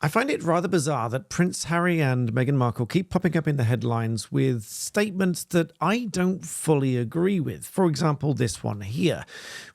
I find it rather bizarre that Prince Harry and Meghan Markle keep popping up in the headlines with statements that I don't fully agree with. For example, this one here,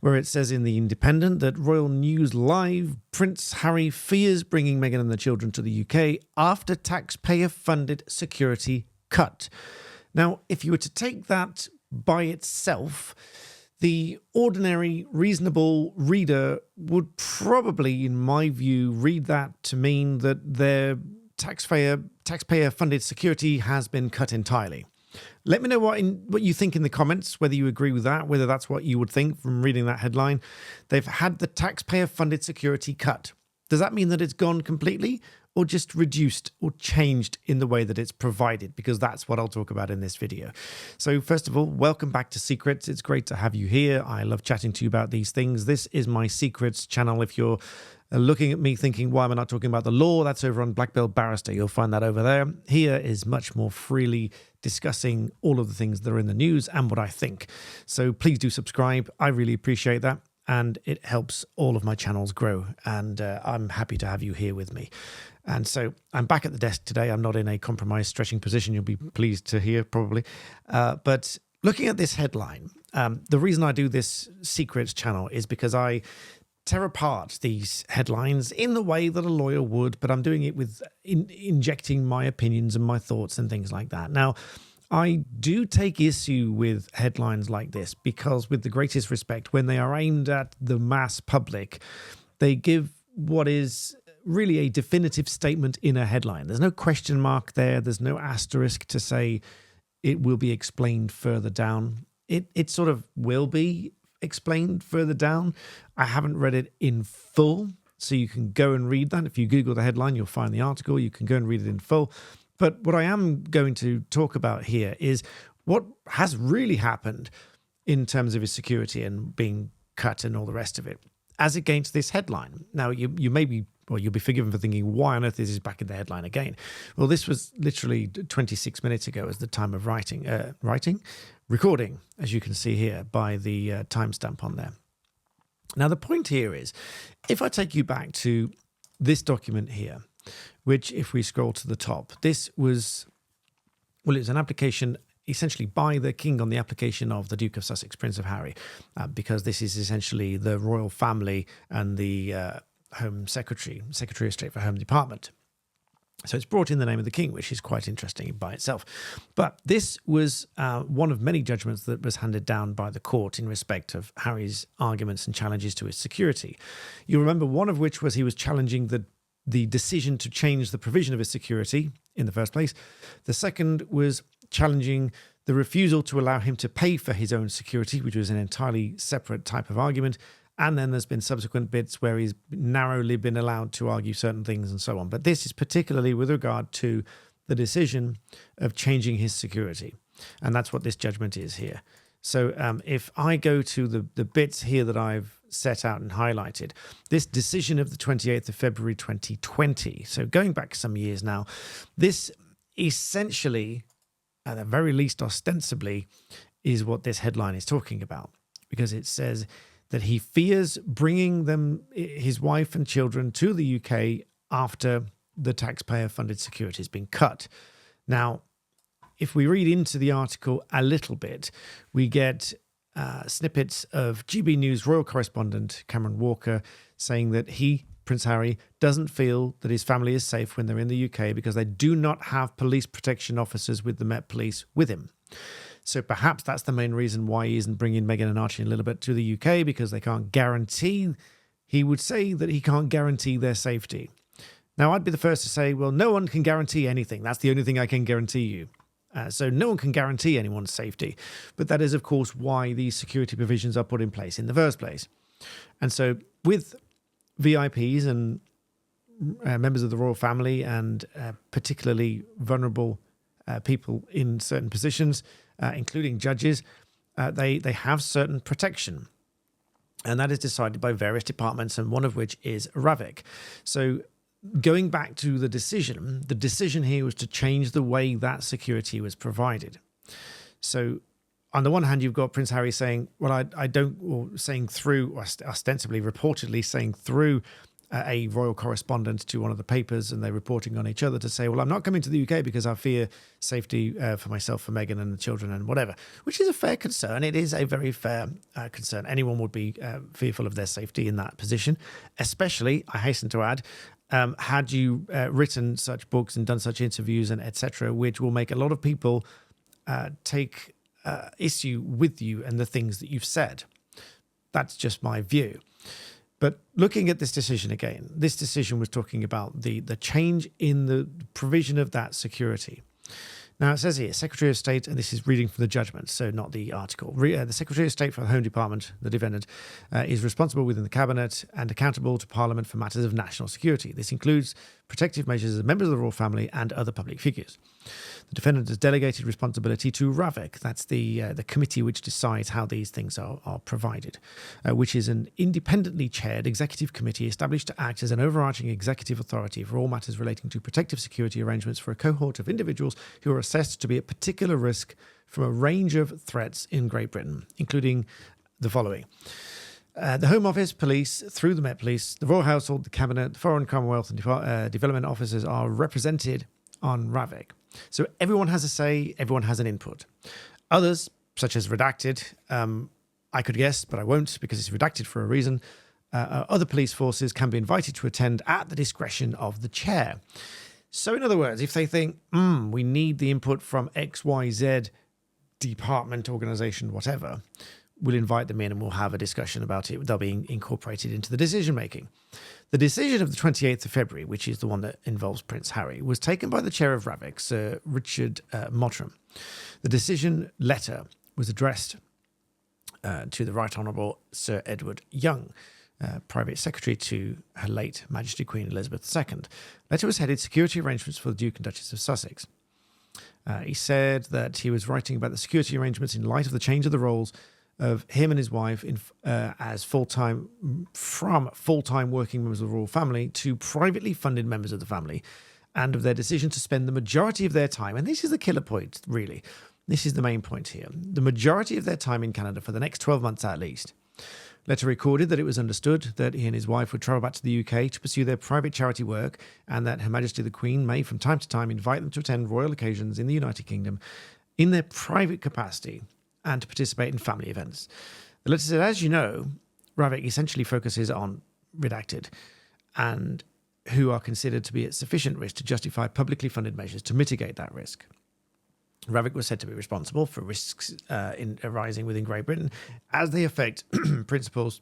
where it says in The Independent that Royal News Live, Prince Harry fears bringing Meghan and the children to the UK after taxpayer-funded security cut. Now, if you were to take that by itself, the ordinary, reasonable reader would probably, in my view, read that to mean that their taxpayer-funded security has been cut entirely. Let me know what you think in the comments, whether you agree with that, whether that's what you would think from reading that headline. They've had the taxpayer-funded security cut. Does that mean that it's gone completely, or just reduced or changed in the way that it's provided? Because that's what I'll talk about in this video. So first of all, welcome back to Secrets. It's great to have you here. I love chatting to you about these things. This is my Secrets channel. If you're looking at me thinking, why am I not talking about the law? That's over on Black Belt Barrister. You'll find that over there. Here is much more freely discussing all of the things that are in the news and what I think. So please do subscribe. I really appreciate that. And it helps all of my channels grow. And I'm happy to have you here with me. And so I'm back at the desk today. I'm not in a compromised, stretching position. You'll be pleased to hear, probably. But looking at this headline, the reason I do this Secrets channel is because I tear apart these headlines in the way that a lawyer would, but I'm doing it with injecting my opinions and my thoughts and things like that. Now, I do take issue with headlines like this because, with the greatest respect, when they are aimed at the mass public, they give what is really a definitive statement in a headline. There's no question mark there. There's no asterisk to say it will be explained further down. It sort of will be explained further down. I haven't read it in full, so you can go and read that. If you Google the headline, you'll find the article. You can go and read it in full. But what I am going to talk about here is what has really happened in terms of his security and being cut and all the rest of it, as against this headline. Now, you may be, or you'll be forgiven for thinking, why on earth is this back in the headline again? Well, this was literally 26 minutes ago as the time of recording, as you can see here by the timestamp on there. Now, the point here is, if I take you back to this document here, which, if we scroll to the top, this was, well, it was an application essentially by the King on the application of the Duke of Sussex, Prince of Harry, because this is essentially the royal family and the Home Secretary of State for Home Department. So it's brought in the name of the King, which is quite interesting by itself. But this was one of many judgments that was handed down by the court in respect of Harry's arguments and challenges to his security. You remember one of which was he was challenging the decision to change the provision of his security in the first place. The second was challenging the refusal to allow him to pay for his own security, which was an entirely separate type of argument. And then there's been subsequent bits where he's narrowly been allowed to argue certain things and so on. But this is particularly with regard to the decision of changing his security. And that's what this judgment is here. So if I go to the bits here that I've set out and highlighted, this decision of the 28th of February 2020, so going back some years now, this essentially, at the very least ostensibly, is what this headline is talking about, because it says that he fears bringing his wife and children to the UK after the taxpayer-funded security has been cut. Now, if we read into the article a little bit, we get snippets of GB News royal correspondent Cameron Walker saying that he, Prince Harry, doesn't feel that his family is safe when they're in the UK because they do not have police protection officers with the Met Police with him. So perhaps that's the main reason why he isn't bringing Meghan and Archie and Lilibet to the UK, because they can't guarantee, he would say that he can't guarantee their safety. Now, I'd be the first to say, well, no one can guarantee anything. That's the only thing I can guarantee you. So no one can guarantee anyone's safety. But that is, of course, why these security provisions are put in place in the first place. And so with VIPs and members of the royal family and particularly vulnerable people in certain positions, including judges, they have certain protection. And that is decided by various departments, and one of which is RAVIC. So going back to the decision here was to change the way that security was provided. So on the one hand, you've got Prince Harry saying, well, I don't, or saying through, or ostensibly, reportedly saying through a royal correspondent to one of the papers, and they're reporting on each other to say, well, I'm not coming to the UK because I fear safety for myself, for Meghan and the children and whatever, which is a fair concern. It is a very fair concern. Anyone would be fearful of their safety in that position, especially, I hasten to add, had you written such books and done such interviews and etc., which will make a lot of people take issue with you and the things that you've said. That's just my view. But looking at this decision again, this decision was talking about the change in the provision of that security. Now, it says here, Secretary of State, and this is reading from the judgment, so not the article. The Secretary of State for the Home Department, the defendant, is responsible within the Cabinet and accountable to Parliament for matters of national security. This includes protective measures of members of the royal family and other public figures. The defendant has delegated responsibility to RAVEC, that's the committee which decides how these things are provided, which is an independently chaired executive committee established to act as an overarching executive authority for all matters relating to protective security arrangements for a cohort of individuals who are assessed to be at particular risk from a range of threats in Great Britain, including the following. The Home Office, Police, through the Met Police, the Royal Household, the Cabinet, the Foreign, Commonwealth and Development Officers are represented on RAVEC. So everyone has a say, everyone has an input. Others, such as redacted, I could guess, but I won't because it's redacted for a reason. Other police forces can be invited to attend at the discretion of the chair. So in other words, if they think, we need the input from XYZ department, organisation, whatever, we'll invite them in and we'll have a discussion about it. They'll be incorporated into the decision-making. The decision of the 28th of February, which is the one that involves Prince Harry, was taken by the chair of RAVEC, Sir Richard Mottram. The decision letter was addressed to the Right Honourable Sir Edward Young, Private Secretary to Her late Majesty Queen Elizabeth II. The letter was headed Security Arrangements for the Duke and Duchess of Sussex. He said that he was writing about the security arrangements in light of the change of the roles of him and his wife as full-time working members of the royal family to privately funded members of the family, and of their decision to spend the majority of their time, and this is the killer point, really. This is the main point here. The majority of their time in Canada for the next 12 months at least. Letter recorded that it was understood that he and his wife would travel back to the UK to pursue their private charity work, and that Her Majesty the Queen may from time to time invite them to attend royal occasions in the United Kingdom in their private capacity and to participate in family events. The letter said, as you know, RAVEC essentially focuses on redacted and who are considered to be at sufficient risk to justify publicly funded measures to mitigate that risk. RAVEC was said to be responsible for risks arising within Great Britain as they affect principals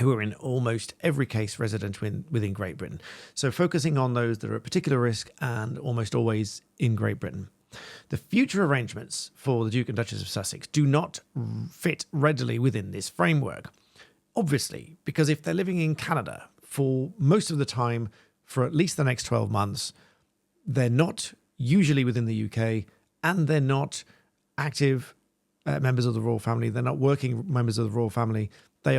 who are in almost every case resident within Great Britain. So focusing on those that are at particular risk and almost always in Great Britain. The future arrangements for the Duke and Duchess of Sussex do not fit readily within this framework. Obviously, because if they're living in Canada for most of the time for at least the next 12 months, they're not usually within the UK and they're not active members of the royal family. They're not working members of the royal family. They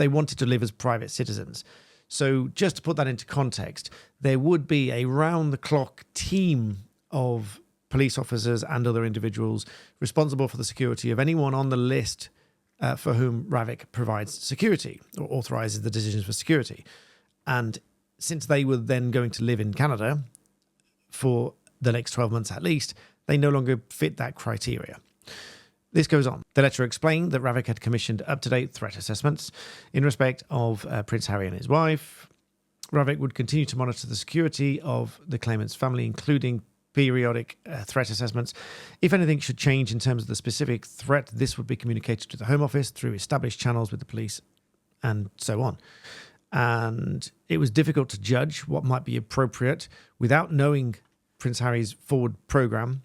wanted to live as private citizens. So just to put that into context, there would be a round-the-clock team of police officers and other individuals responsible for the security of anyone on the list for whom RAVEC provides security or authorises the decisions for security. And since they were then going to live in Canada for the next 12 months at least, they no longer fit that criteria. This goes on. The letter explained that RAVEC had commissioned up-to-date threat assessments in respect of Prince Harry and his wife. RAVEC would continue to monitor the security of the claimant's family, including periodic threat assessments. If anything should change in terms of the specific threat, this would be communicated to the Home Office through established channels with the police and so on. And it was difficult to judge what might be appropriate without knowing Prince Harry's forward programme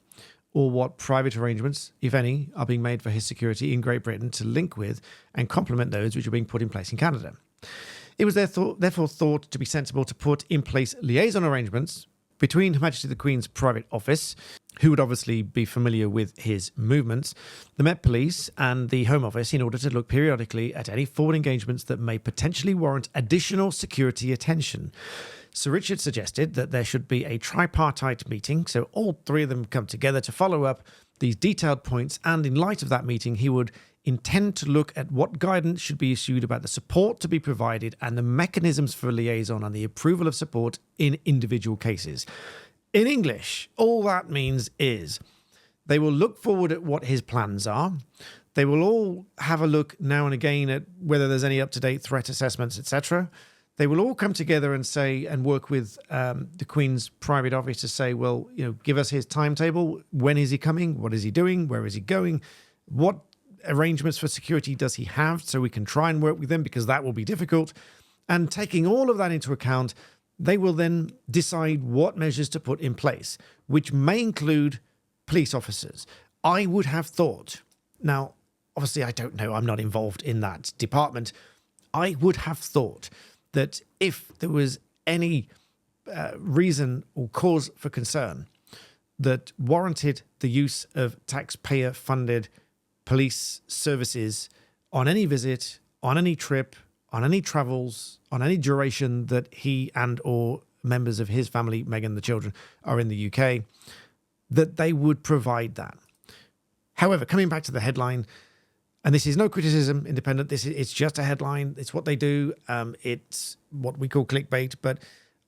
or what private arrangements, if any, are being made for his security in Great Britain to link with and complement those which are being put in place in Canada. It was therefore thought to be sensible to put in place liaison arrangements between Her Majesty the Queen's private office, who would obviously be familiar with his movements, the Met Police and the Home Office in order to look periodically at any forward engagements that may potentially warrant additional security attention. Sir Richard suggested that there should be a tripartite meeting, so all three of them come together to follow up these detailed points, and in light of that meeting, he would intend to look at what guidance should be issued about the support to be provided and the mechanisms for liaison and the approval of support in individual cases. In English, all that means is they will look forward at what his plans are. They will all have a look now and again at whether there's any up-to-date threat assessments, etc. They will all come together and say and work with the Queen's private office to say, well, give us his timetable. When is he coming? What is he doing? Where is he going? What arrangements for security does he have so we can try and work with them, because that will be difficult. And taking all of that into account, they will then decide what measures to put in place, which may include police officers. I would have thought, now, obviously I don't know, I'm not involved in that department. I would have thought that if there was any reason or cause for concern that warranted the use of taxpayer-funded police services on any visit, on any trip, on any travels, on any duration that he and or members of his family, Meghan, the children, are in the UK, that they would provide that. However, coming back to the headline, and this is no criticism, independent, it's just a headline, it's what they do, it's what we call clickbait, but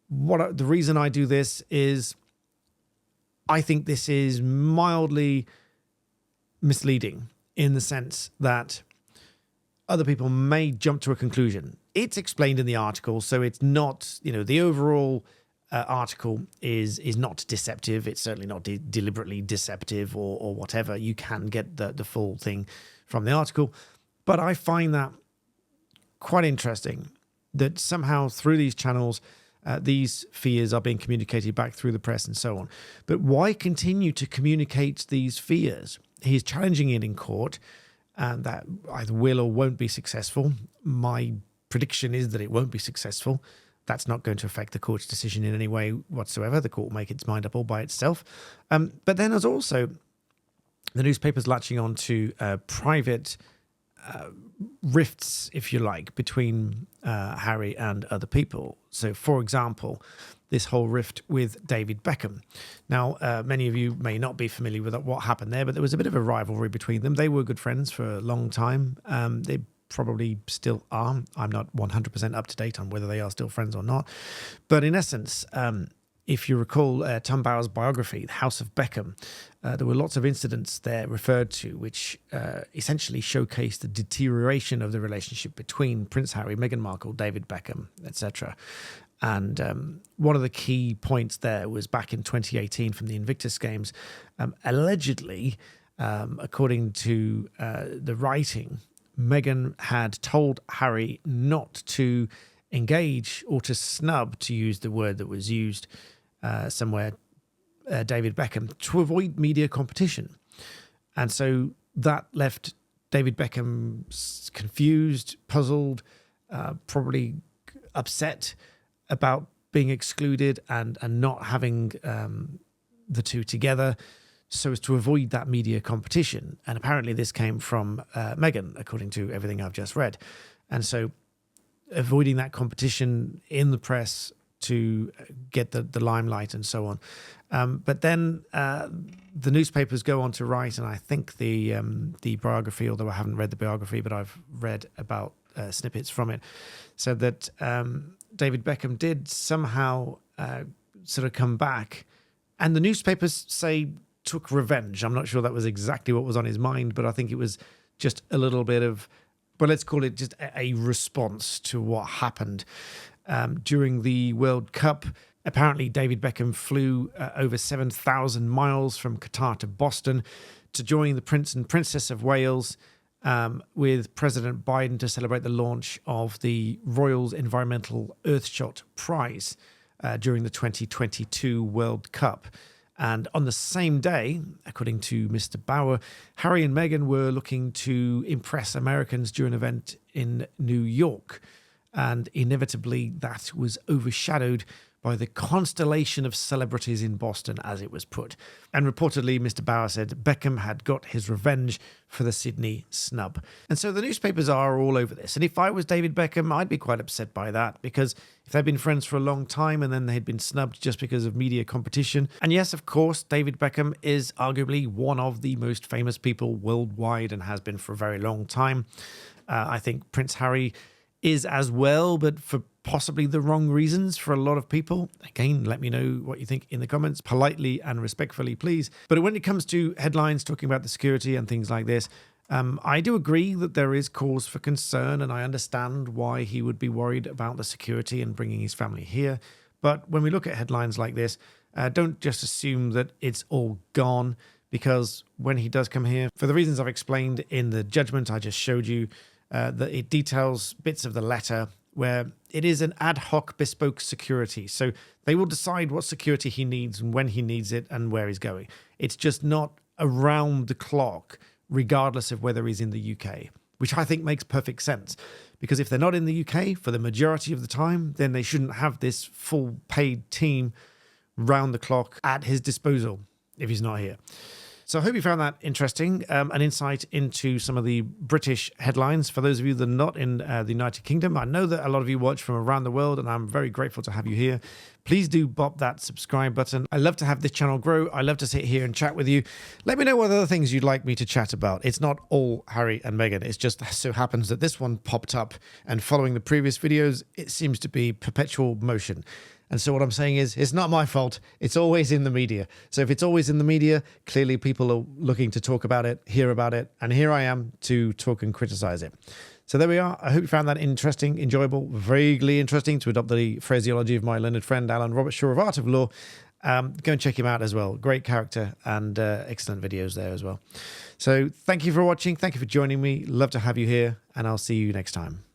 the reason I do this is I think this is mildly misleading in the sense that other people may jump to a conclusion. It's explained in the article, so it's not, the overall article is not deceptive. It's certainly not deliberately deceptive or whatever. You can get the full thing from the article. But I find that quite interesting that somehow through these channels, these fears are being communicated back through the press and so on. But why continue to communicate these fears? He's challenging it in court, and that either will or won't be successful. My prediction is that it won't be successful. That's not going to affect the court's decision in any way whatsoever. The court will make its mind up all by itself. But then there's also the newspapers latching on to private rifts, if you like, between Harry and other people. So, for example, this whole rift with David Beckham. Now, many of you may not be familiar with what happened there, but there was a bit of a rivalry between them. They were good friends for a long time. They probably still are. I'm not 100% up to date on whether they are still friends or not. But in essence, if you recall Tom Bower's biography, The House of Beckham, there were lots of incidents there referred to which essentially showcased the deterioration of the relationship between Prince Harry, Meghan Markle, David Beckham, etc. And one of the key points there was back in 2018 from the Invictus Games. Allegedly, according to the writing, Meghan had told Harry not to engage or to snub, to use the word that was used somewhere, David Beckham, to avoid media competition. And so that left David Beckham confused, puzzled, probably upset about being excluded and not having the two together so as to avoid that media competition. And apparently this came from Meghan, according to everything I've just read. And so avoiding that competition in the press to get the limelight and so on. But then the newspapers go on to write, and I think the biography, although I haven't read the biography, but I've read about snippets from it, said that David Beckham did somehow sort of come back, and the newspapers say took revenge. I'm not sure that was exactly what was on his mind, but I think it was just a little bit of, but let's call it just a response to what happened during the World Cup. Apparently, David Beckham flew over 7,000 miles from Qatar to Boston to join the Prince and Princess of Wales with President Biden to celebrate the launch of the Royals Environmental Earthshot Prize during the 2022 World Cup. And on the same day, according to Mr. Bower, Harry and Meghan were looking to impress Americans during an event in New York. And inevitably, that was overshadowed by the constellation of celebrities in Boston, as it was put. And reportedly, Mr. Bauer said Beckham had got his revenge for the Sydney snub. And so the newspapers are all over this. And if I was David Beckham, I'd be quite upset by that, because if they'd been friends for a long time and then they'd been snubbed just because of media competition. And yes, of course, David Beckham is arguably one of the most famous people worldwide and has been for a very long time. I think Prince Harry is as well, but for possibly the wrong reasons for a lot of people. Again, let me know what you think in the comments, politely and respectfully, please. But when it comes to headlines talking about the security and things like this, I do agree that there is cause for concern, and I understand why he would be worried about the security and bringing his family here. But when we look at headlines like this, don't just assume that it's all gone, because when he does come here, for the reasons I've explained in the judgment I just showed you, that it details bits of the letter where it is an ad hoc bespoke security. So they will decide what security he needs and when he needs it and where he's going. It's just not around the clock, regardless of whether he's in the UK, which I think makes perfect sense. Because if they're not in the UK for the majority of the time, then they shouldn't have this full paid team round the clock at his disposal if he's not here. So I hope you found that interesting, an insight into some of the British headlines. For those of you that are not in the United Kingdom, I know that a lot of you watch from around the world, and I'm very grateful to have you here. Please do bop that subscribe button. I love to have this channel grow. I love to sit here and chat with you. Let me know what other things you'd like me to chat about. It's not all Harry and Meghan. It just so happens that this one popped up, and following the previous videos, it seems to be perpetual motion. And so what I'm saying is, it's not my fault. It's always in the media. So if it's always in the media, clearly people are looking to talk about it, hear about it, and here I am to talk and criticize it. So there we are. I hope you found that interesting, enjoyable, vaguely interesting, to adopt the phraseology of my learned friend Alan Robert Shaw of Art of Law. Go and check him out as well. Great character and excellent videos there as well. So thank you for watching. Thank you for joining me. Love to have you here, and I'll see you next time.